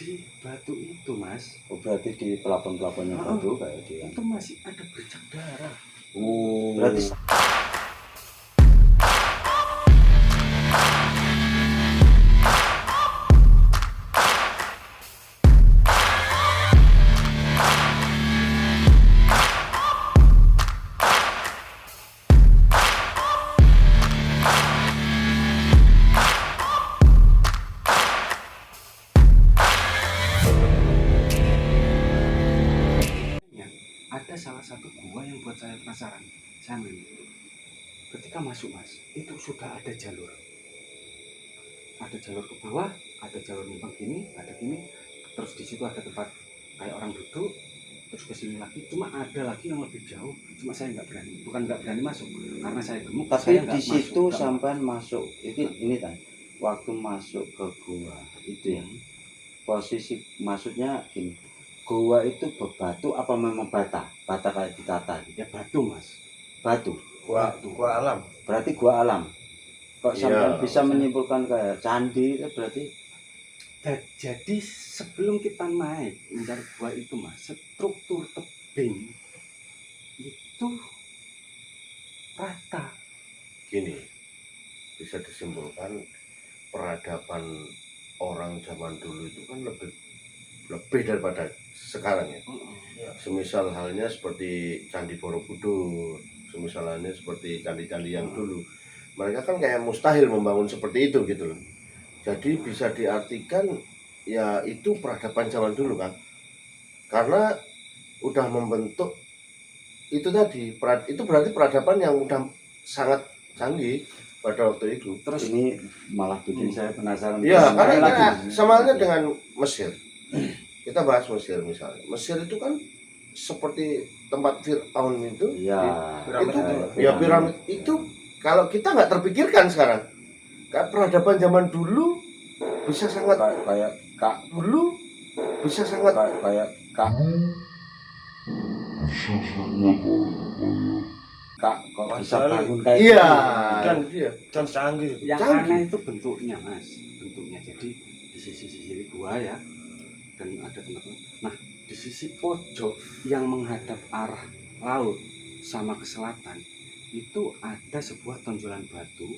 di batu itu mas. Oh, berarti di pelapon-pelaponnya batu kayak dia. Itu masih ada bercak darah. Berarti ada salah satu gua yang buat saya penasaran. Saya main. Ketika masuk mas, itu sudah ada jalur ke bawah, ada jalur nimbang gini, ada gini, terus di situ ada tempat kayak orang duduk, terus ke sini lagi. Cuma ada lagi yang lebih jauh, cuma saya nggak berani. Bukan nggak berani masuk, karena saya gemuk. tapi saya di situ sampai masuk ini kan waktu masuk ke gua itu ya, posisi maksudnya gini, gua itu berbatu apa memang bata kayak ditata gitu? Ya batu mas, Batu. Gua alam. Berarti gua alam. Kok sampai bisa menyimpulkan kayak candi itu berarti? Jadi sebelum kita naik mencari gua itu mas, struktur tebing itu rata. Gini, bisa disimpulkan peradaban orang zaman dulu itu kan lebih daripada sekarang ya. Semisal halnya seperti Candi Borobudur, semisal halnya seperti candi-candi yang dulu. Mereka kan kayak mustahil membangun seperti itu gitu loh. Jadi bisa diartikan ya itu peradaban zaman dulu kan. Karena udah membentuk itu tadi, itu berarti peradaban yang udah sangat canggih pada waktu itu. Terus ini malah bikin saya penasaran. Iya, karena lagi sama halnya dengan Mesir. Kita bahas Mesir misalnya. Mesir itu kan seperti tempat Fir'aun itu. Iya. Piramid itu kalau kita nggak terpikirkan sekarang. Kayak peradaban zaman dulu bisa sangat kayak kak dulu bisa sangat kayak kak kok bisa bangun kayak iya gitu. dan canggih. Yang aneh itu bentuknya mas, bentuknya. Jadi di sisi gua ya, dan ada teman-teman. Nah di sisi pojok yang menghadap arah laut sama ke selatan itu ada sebuah tonjolan batu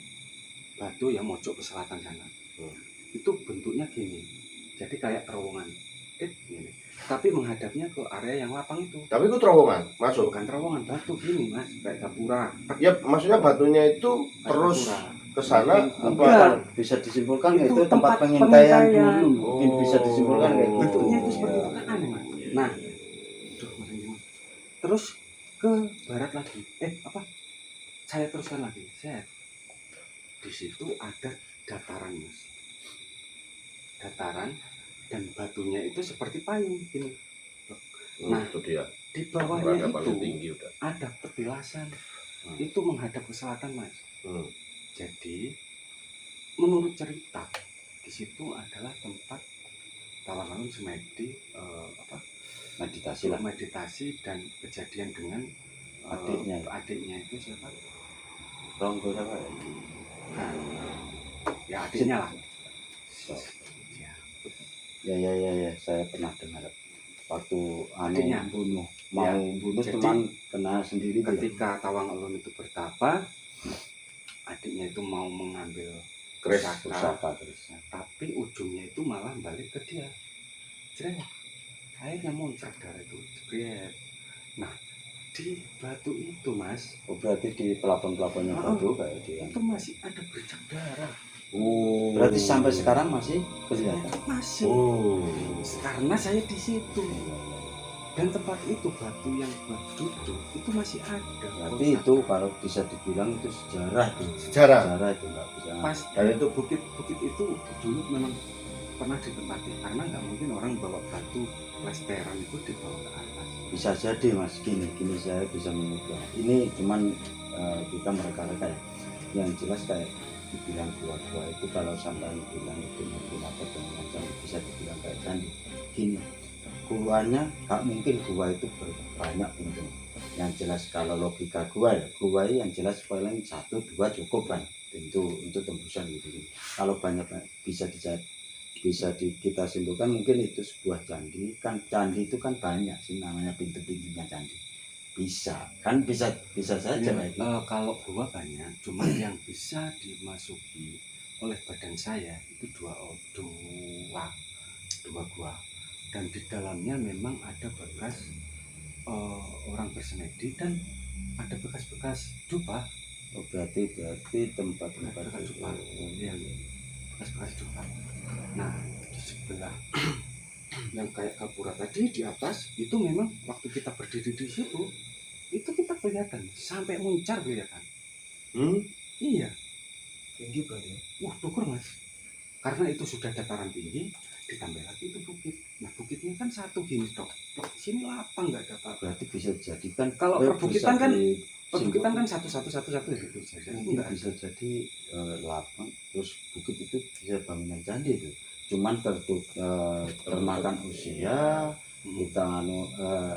yang mojok ke selatan sana. Itu bentuknya gini, jadi kayak terowongan, gini. Tapi menghadapnya ke area yang lapang itu. Tapi itu terowongan masuk. Bukan terowongan, batu gini mas, kayak gapura. Ya maksudnya batunya itu terus ke sana apa bisa disimpulkan itu tempat pengintaian dulu. Mungkin bisa disimpulkan kayak gitu. Bentuknya itu seperti itu kan aneh mas. Nah, terus ke barat lagi. Saya teruskan lagi. Di situ ada dataran mas. Dataran dan batunya itu seperti payung gini. Nah, itu dia. Di bawahnya itu tinggi udah. ada petilasan. Itu menghadap ke selatan mas. Jadi menurut cerita di situ adalah tempat Tawakalun semedi meditasi dan kejadian dengan adiknya itu siapa? Ronggo apa? Ya adiknya lah. Ya, saya pernah dengar waktu adiknya mau bunuh cuman kena sendiri. Ketika Tawakalun itu bertapa, adiknya itu mau mengambil pusaka terusnya, tapi ujungnya itu malah balik ke dia. Akhirnya muncrat darah itu. Nah di batu itu mas, berarti di pelapon-pelaponnya batu kayak dia. Itu masih ada bercak darah. Berarti sampai sekarang masih kelihatan. Masih. Karena saya di situ. Dan tempat itu batu yang buat duduk itu masih ada. Berarti itu kalau bisa dibilang itu sejarah itu nggak bisa. Pas dan itu bukit itu dulu memang pernah ditempati, karena nggak mungkin orang bawa batu plesteran itu dibawa ke atas. Bisa jadi mas, gini saya bisa mengukur. Ini cuman kita mereka-reka ya. Yang jelas kayak dibilang gua itu kalau sampai bilang itu mungkin apa macam bisa dibilang kayak candi. Gini, guanya gak mungkin gua itu banyak pintu. Yang jelas kalau logika gua yang jelas paling 1-2 cukup kan pintu untuk tembusan gitu. Kalau banyak bisa kita simpulkan mungkin itu sebuah candi. Kan candi itu kan banyak sih namanya, pintu-pintunya candi. Bisa saja Ya, kayak gitu. kalau gua banyak, cuma yang bisa dimasuki oleh badan saya itu dua gua, dan di dalamnya memang ada bekas orang bersemedi dan ada bekas-bekas dupa. Oh, berarti tempat-tempat Bekas itu. dupa, ya, bekas-bekas dupa. Nah, di sebelah yang kayak gapura tadi di atas itu memang waktu kita berdiri di situ itu kita kelihatan sampai muncar kelihatan. Iya, Tinggi berarti. dukur mas, karena itu sudah dataran tinggi ditambah lagi itu bukit. Nah bukitnya kan satu gini dok, sini lapang nggak ada apa-apa. Berarti bisa jadi kan Kalau perbukitan kan perbukitan kan simpulkan satu gitu saja. mungkin Enggak bisa jadi lapang, terus bukit itu bisa bangunan candi itu. Cuman termakan usia kita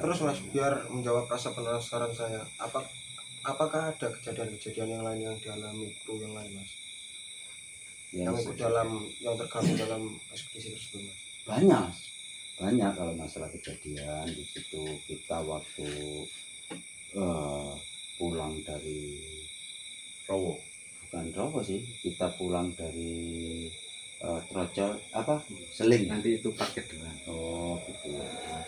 Terus mas, biar menjawab rasa penasaran saya, apakah ada kejadian-kejadian yang lain yang dialami kru yang lain mas? Yang ikut yang tergabung dalam ekspedisi tersebut mas? banyak kalau masalah kejadian di situ. Kita waktu pulang dari Rowo. bukan Rowo sih, kita pulang dari Trojol Seling. Nanti itu paket dengan Oh gitu.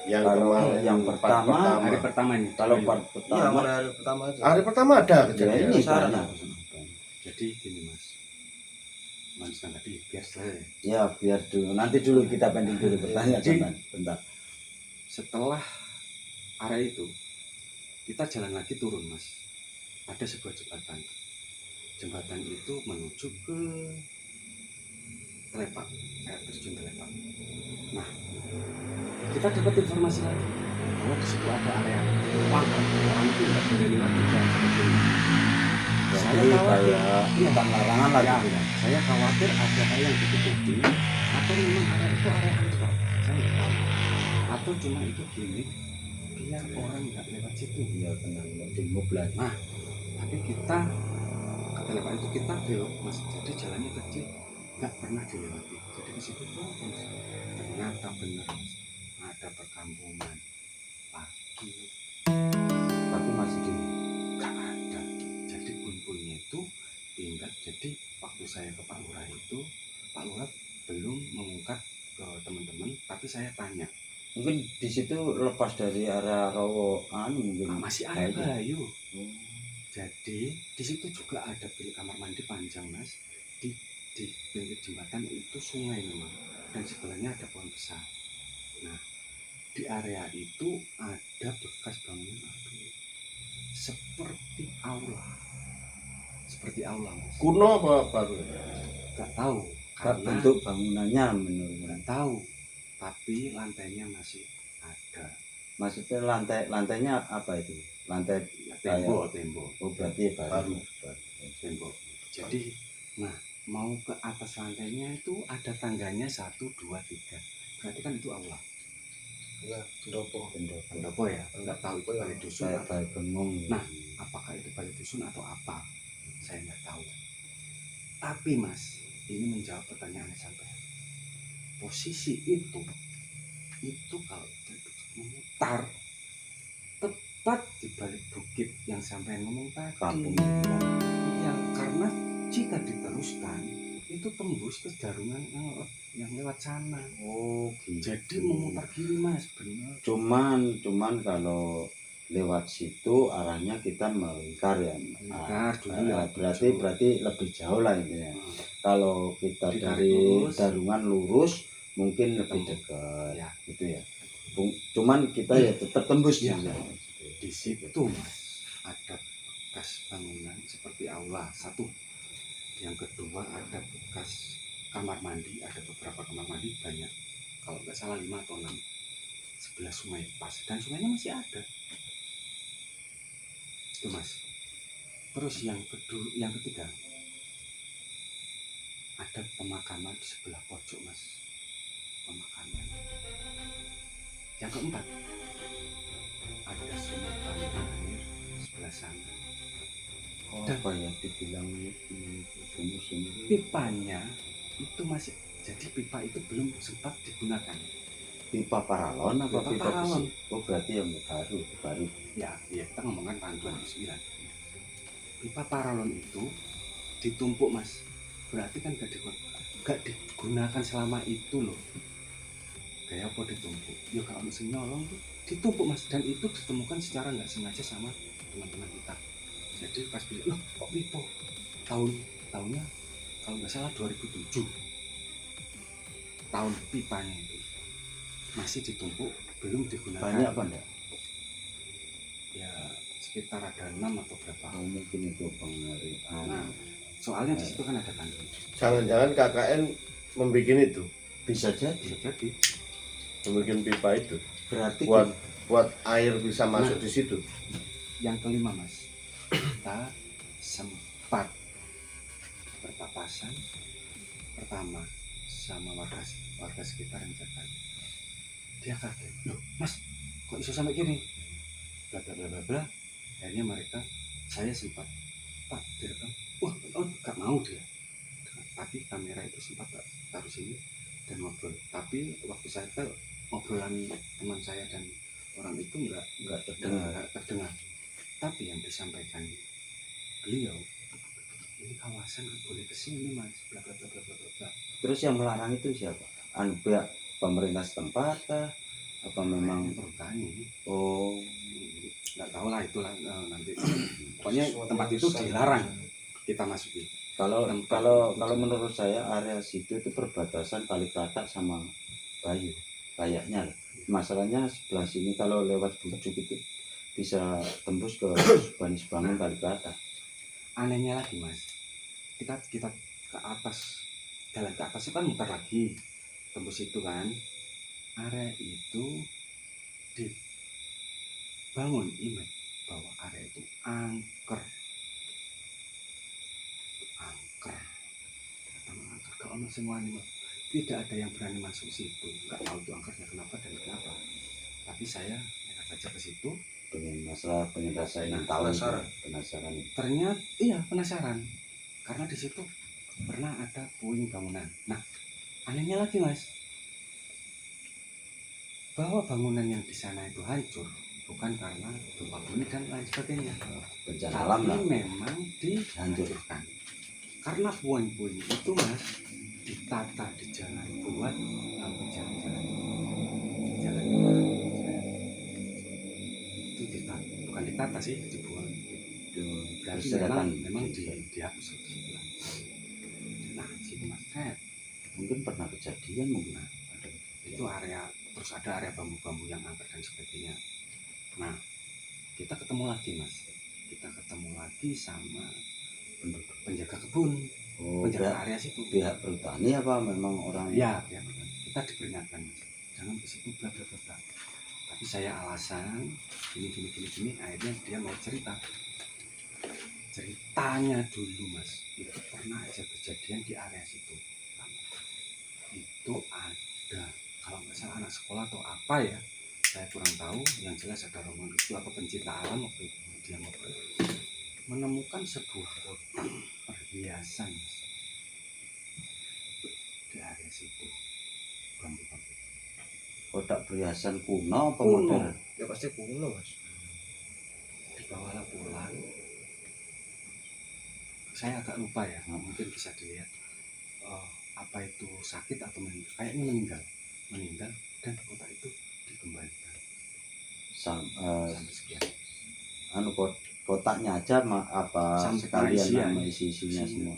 Yang Kalau kemarin yang pertama, hari pertama ini. Kalau part Iya, pertama mulai hari pertama aja. hari pertama ada ya kejadian. ini Saran. banyak. Jadi gini mas tadi biar selesai. Ya biar dulu, nanti dulu kita pending dulu pertanyaan Jadi- bentar. Setelah area itu kita jalan lagi turun mas, ada sebuah jembatan itu menuju ke Telepak, air terjun Telepak. Nah kita dapat informasi lagi bahwa di situ ada area orang itu nggak boleh lewat juga sebetulnya. Saya Jadi khawatir, kayak iya, tentang larangan lah ya, gitu ya. saya khawatir ada hal yang ditutupi atau memang area itu area angker, saya nggak tahu. Atau cuma itu gimmick biar orang nggak lewat situ. Iya benar, di mobil. Nah, tapi kita ke Telepak itu kita belok mas, jadi jalannya kecil, nggak pernah dilewati. Jadi ke situ tuh ternyata benar mas, ada perkampungan lagi, Tapi masih di nggak ada. Jadi pun-punnya itu tinggal. Jadi waktu saya ke Pak Lurah itu, Pak Lurah belum mengungkap ke teman-teman, tapi saya tanya, mungkin di situ lepas dari area Rowo mungkin masih ada kayaknya. Bayu. Jadi di situ juga ada bilik kamar mandi panjang mas. Di pinggir jembatan itu sungai memang, dan sebelahnya ada pohon besar. Nah di area itu ada bekas bangunan seperti aula mas. Kuno apa baru? Nggak tahu karena Bentuk bangunannya menurut nggak tahu, tapi lantainya masih ada. maksudnya lantainya apa itu? Lantai Tembok. oh berarti baru. Tembok. Jadi, nah mau ke atas lantainya itu ada tangganya 1, 2, 3. Berarti kan itu aula. Iya, pendopo. Pendopo ya, nggak tahu itu balai dusun Saya atau bengong. Nah, apakah itu balai dusun atau apa? Saya nggak tahu. Tapi mas, ini menjawab pertanyaan sampai posisi itu kalau memutar tepat di balik bukit yang sampai ngomong tadi. Kampung Yang karena jika diteruskan itu tembus ke Darungan yang lewat sana. Oh gitu. Jadi memutar kiri mas, benar. Cuman kalau lewat situ arahnya kita melingkar ya. Melingkar dulu lewat berarti lebih jauh lah intinya. Kalau kita Ditarik dari lurus. Darungan lurus mungkin lebih Ketemu. dekat Ya. gitu ya. Cuman kita ya tetap tembus Ya. gitu. Di situ mas ada bekas bangunan seperti aula satu. Yang kedua ada bekas kamar mandi, ada beberapa kamar mandi banyak. Kalau nggak salah 5 atau 6 sebelah sungai pas, dan sungainya masih ada. Itu mas. Terus yang ketiga ada pemakaman di sebelah pojok mas, pemakaman. Yang keempat ada sumur air sebelah sana. Apa ya dibilang sumur-sumur Pipanya itu masih Jadi pipa itu belum sempat digunakan. Pipa paralon apa Pipa pipa paralon. besi? Oh berarti yang baru. Ya kita ngomongkan tahun 2009. Pipa paralon itu ditumpuk mas, berarti kan gak digunakan selama itu loh. Kayak apa ditumpuk? Ya kalau mesin nyolong tuh ditumpuk mas, dan itu ditemukan secara nggak sengaja sama teman-teman kita. Jadi pas beli, loh kok pipa? Tahunnya kalau nggak salah 2007. Tahun pipanya itu masih ditumpuk, belum digunakan. Banyak apa enggak? Ya sekitar ada 6 atau berapa. Oh, mungkin itu pengaruh. Nah, soalnya di situ kan ada tangki. Jangan-jangan KKN membuat itu, Bisa jadi. Bisa jadi. membuat pipa itu Berarti buat air bisa masuk di situ. Yang kelima mas, kita sempat berpapasan pertama sama warga sekitar yang jaga. Dia kaget, loh mas kok bisa sampai gini, bla bla bla bla bla. Akhirnya saya sempat, pak direkam, wah gak mau dia, tapi kamera itu sempat taruh sini dan ngobrol. Tapi waktu saya ngobrolan teman saya dan orang itu nggak terdengar. Tapi yang disampaikan beliau, ini kawasan nggak boleh kesini mas, bla bla bla bla bla bla. terus yang melarang itu siapa? Pihak pemerintah setempat kah? Apa memang Perhutani, oh nggak tahu lah itulah nanti. Pokoknya tempat itu dilarang kita masuki. kalau menurut saya area situ itu perbatasan Kaliklatak sama Bayu kayaknya loh. Masalahnya sebelah sini kalau lewat Bujuk itu bisa tembus ke Bangun Kaliklatak. Anehnya lagi mas, kita ke atas, jalan ke atas itu kan muter lagi, tembus itu kan. Area itu dibangun image bahwa area itu angker. Kalau semua ini tidak ada yang berani masuk situ, nggak tahu itu angkernya kenapa dan kenapa. Tapi saya nekat saja ke situ. Pengen rasa ingin tahu, penasaran. Ternyata iya penasaran, karena di situ pernah ada puing bangunan. Nah anehnya lagi mas, bahwa bangunan yang di sana itu hancur bukan karena gempa bumi dan lain sebagainya, Bencana alam lah. tapi memang dihancurkan karena puing-puing itu mas ditata di jalan buat jalan itu ditata, bukan ditata sih, dibuang. Berarti memang dihapus. Nah situ mas, mungkin pernah kejadian mungkin. Nah, itu area, terus ada area bambu-bambu yang angker dan sebagainya. Nah kita ketemu lagi sama penjaga kebun, penjaga area situ. Pihak perhutani apa memang orang? Ya pihak perhutani. Kita diperingatkan mas, jangan ke situ bla bla bla. Tapi saya alasan gini, akhirnya dia mau ceritanya dulu mas, itu pernah aja kejadian di area situ. Itu ada, kalau nggak salah anak sekolah atau apa ya, saya kurang tahu. Yang jelas ada rombongan itu apa pencinta alam waktu itu dia ngobrol, menemukan sebuah kotak perhiasan mas, di area situ, bambu-bambu. Kotak perhiasan kuno apa Kuno. modern? Ya pasti kuno mas. Dibawalah pulang. Saya agak lupa ya, mungkin bisa dilihat apa itu sakit atau meninggal. Kayaknya meninggal dan kotak itu dikembalikan sampai sekian. Kotaknya aja apa Sampai sekalian sama isinya semua?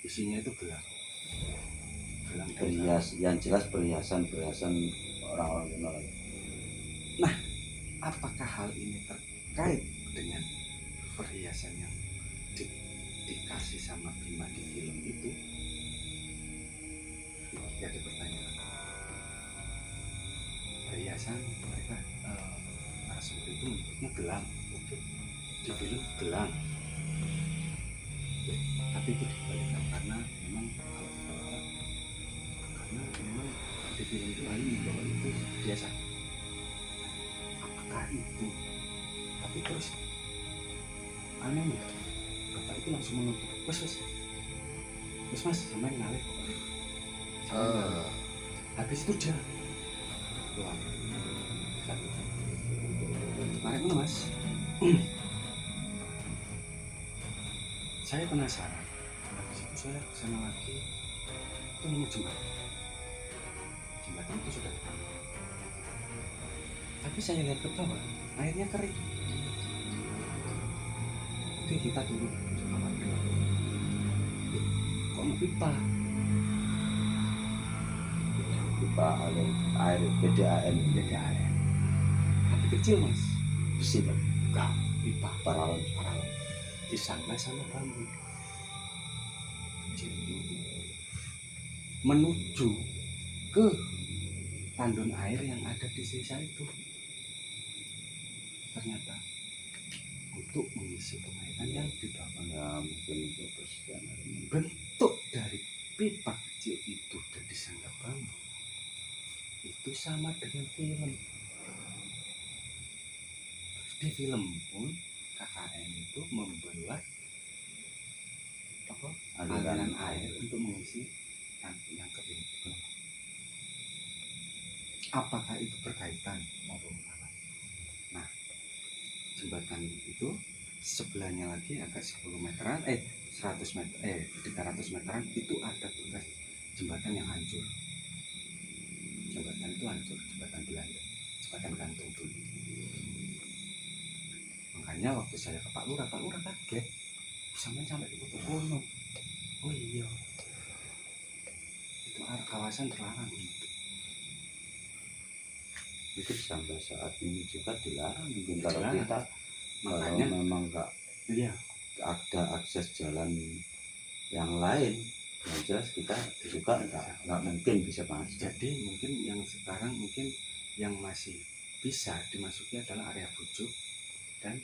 Isinya itu gelang Yang jelas perhiasan orang-orang kuno. Nah, apakah hal ini terkait dengan perhiasan yang dikasih sama Bima di film itu? Jadi pertanyaan. Perhiasan mereka narasumber itu menyebutnya gelang. Oke. Di film gelang. Oke. Tapi itu dikembalikan karena memang di film itu Ali membawa itu biasa. Apakah itu? Tapi terus anehnya bapak itu langsung menutup. Wes mas, sampai ngalih pokoknya. Ah, Habis itu dia keluar. Satu. Kemarin itu mas, saya penasaran. Habis itu saya kesana lagi, itu nemu jembatan. Jembatan itu sudah dibangun. Tapi saya lihat ke bawah, airnya kering. Oke, kita turun. Kok mau pipa? pipa air PDAM Beda air. Tapi kecil mas. besi Pak. Enggak, pipa. Paralon Disangga sama bambu. Kecil. Menuju ke tandon air yang ada di desa itu. Ternyata untuk mengisi pengairan yang di bawah. ya mungkin untuk persediaan air minum. Bentuk dari pipa kecil itu dan disangga bambu itu sama dengan film. Di film pun KKN itu membuat apa aliran air untuk mengisi tangki yang kering. Apakah itu berkaitan maupun apa? Nah, jembatan itu sebelahnya lagi agak 10 meteran 100 meter 300 meteran itu ada bekas jembatan yang hancur. Jembatan itu hancur, jembatan Belanda, jembatan gantung dulu. Makanya waktu saya ke Pak Lurah kaget sampai ke Pono. Oh iya, itu kawasan terlarang. Itu sampai saat ini juga dilarang mungkin kalau Dilarang. kita Makanya kalau memang nggak iya, ada akses jalan yang lain yang jelas kita juga nggak mungkin bisa masuk. jadi mungkin yang sekarang mungkin yang masih bisa dimasuki adalah area Bujuk dan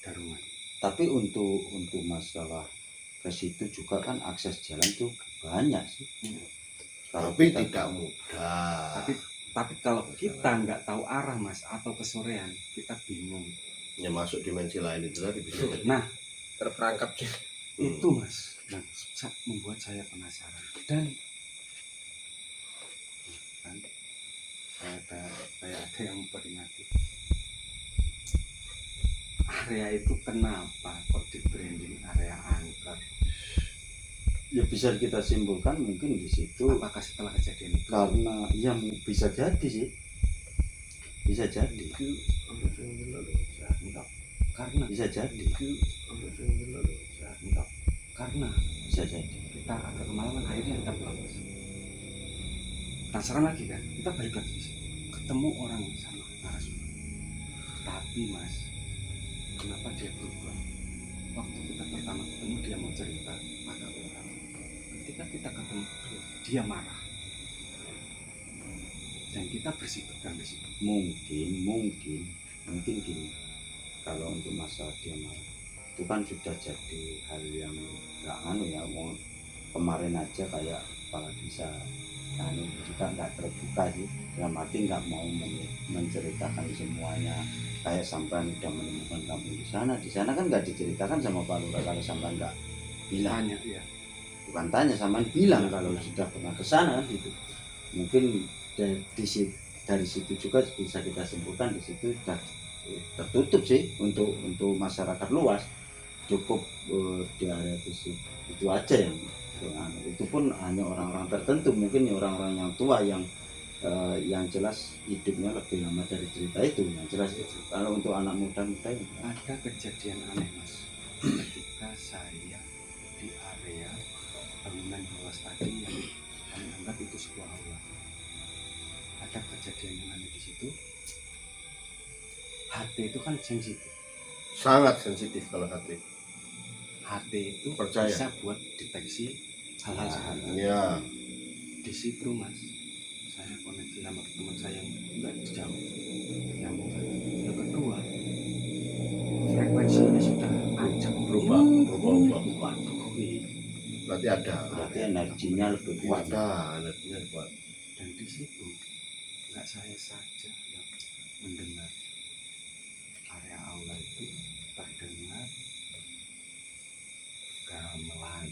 Darungan. Tapi untuk masalah ke situ juga kan akses jalan tuh banyak sih. Kalau tapi kita- tidak mudah. Tapi kalau kita nggak tahu arah mas atau kesorean kita bingung. Ya masuk dimensi lain itu tadi bisa jadi. Nah terperangkap itu mas yang membuat saya penasaran dan kan kayak ada yang memperingati area itu kenapa kok di branding area angker. ya bisa kita simpulkan mungkin di situ Apakah setelah kejadian itu karena yang bisa jadi sih bisa jadi karena bisa jadi karena bisa jadi kita agak kemalaman akhirnya kita pulang mas. Penasaran lagi kan kita balik lagi sih. Ketemu orang yang sama narasumber tapi mas kenapa dia berubah waktu kita pertama ketemu dia mau cerita agak orang ketika kita ketemu dia marah dan kita bersikup di situ. mungkin gini kalau untuk masalah dia marah itu kan sudah jadi hal yang nggak ya mau kemarin aja kayak kepala desa juga nggak terbuka sih dalam arti nggak mau menceritakan semuanya kayak sampai udah menemukan kamu di sana kan nggak diceritakan sama Pak Lurah kalau sampai nggak bilang Tanya ya bukan tanya sama bilang kalau sudah pernah ke sana gitu mungkin dari situ juga bisa kita simpulkan di situ sudah tertutup sih untuk masyarakat luas cukup di area itu aja yang itu pun hanya orang-orang tertentu mungkin orang-orang yang tua yang jelas hidupnya lebih lama dari cerita itu yang jelas kalau untuk anak muda-muda ya. ada kejadian aneh mas ketika saya di area bangunan bawah tadi yang kami anggap itu sebuah aula ada kejadian yang aneh di situ. HT itu kan sensitif. Sangat sensitif kalau hati. HT itu Percaya. bisa buat deteksi hal-hal seperti itu. Ya, Di situ mas, saya koneksi sama teman saya yang nggak jauh, yang kedua frekuensinya sudah ancam berubah. Waduh, Berarti ada. berarti energinya lebih kuat Ada, energinya kuat. dan di situ nggak saya saja yang mendengar area aula itu terdengar gamelan